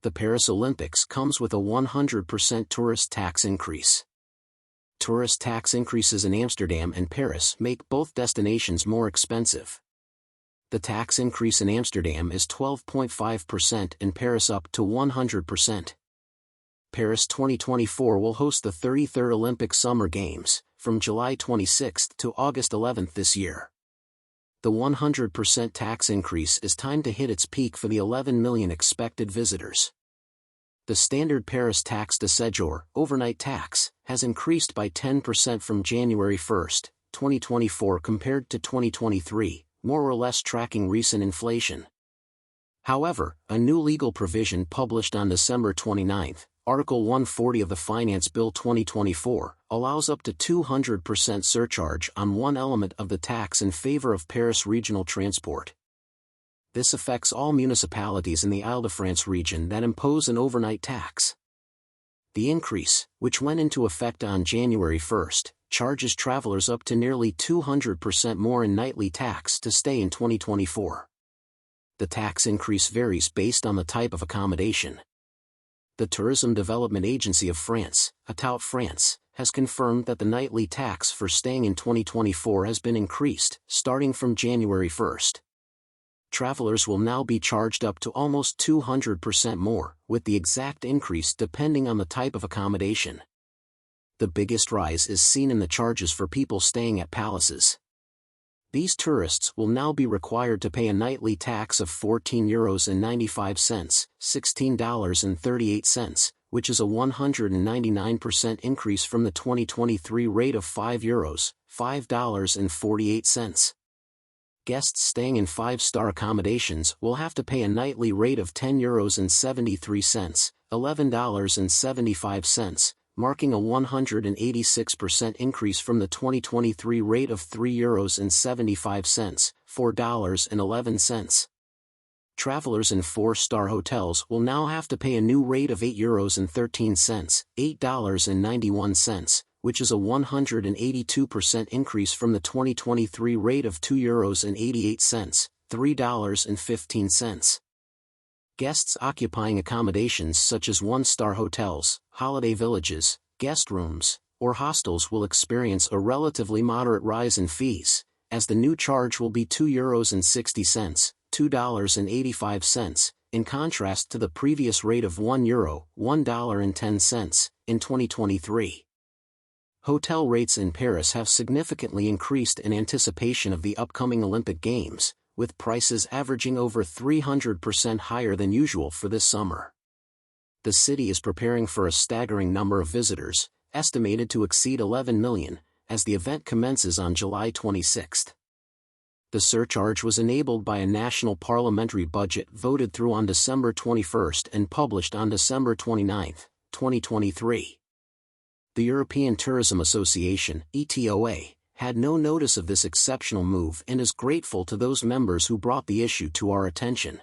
The Paris Olympics comes with a 100% tourist tax increase. Tourist tax increases in Amsterdam and Paris make both destinations more expensive. The tax increase in Amsterdam is 12.5% and Paris up to 100%. Paris 2024 will host the 33rd Olympic Summer Games, from July 26 to August 11 this year. The 100% tax increase is timed to hit its peak for the 11 million expected visitors. The standard Paris taxe de séjour, overnight tax, has increased by 10% from January 1, 2024 compared to 2023, more or less tracking recent inflation. However, a new legal provision published on December 29, Article 140 of the Finance Bill 2024, allows up to 200% surcharge on one element of the tax in favor of Paris regional transport. This affects all municipalities in the Île-de-France region that impose an overnight tax. The increase, which went into effect on January 1, charges travelers up to nearly 200% more in nightly tax to stay in 2024. The tax increase varies based on the type of accommodation. The Tourism Development Agency of France, ATAUT France, has confirmed that the nightly tax for staying in 2024 has been increased, starting from January 1. Travelers will now be charged up to almost 200% more, with the exact increase depending on the type of accommodation. The biggest rise is seen in the charges for people staying at palaces. These tourists will now be required to pay a nightly tax of €14.95, $16.38, which is a 199% increase from the 2023 rate of €5, $5.48. Guests staying in 5-star accommodations will have to pay a nightly rate of €10.73, $11.75, marking a 186% increase from the 2023 rate of €3.75, $4.11. Travelers in 4-star hotels will now have to pay a new rate of €8.13, $8.91, which is a 182% increase from the 2023 rate of €2.88, $3.15. Guests occupying accommodations such as 1-star hotels, holiday villages, guest rooms, or hostels will experience a relatively moderate rise in fees, as the new charge will be €2.60, $2.85, in contrast to the previous rate of €1, $1.10, in 2023. Hotel rates in Paris have significantly increased in anticipation of the upcoming Olympic Games, with prices averaging over 300% higher than usual for this summer. The city is preparing for a staggering number of visitors, estimated to exceed 11 million, as the event commences on July 26. The surcharge was enabled by a national parliamentary budget voted through on December 21 and published on December 29, 2023. The European Tourism Association, ETOA, had no notice of this exceptional move and is grateful to those members who brought the issue to our attention.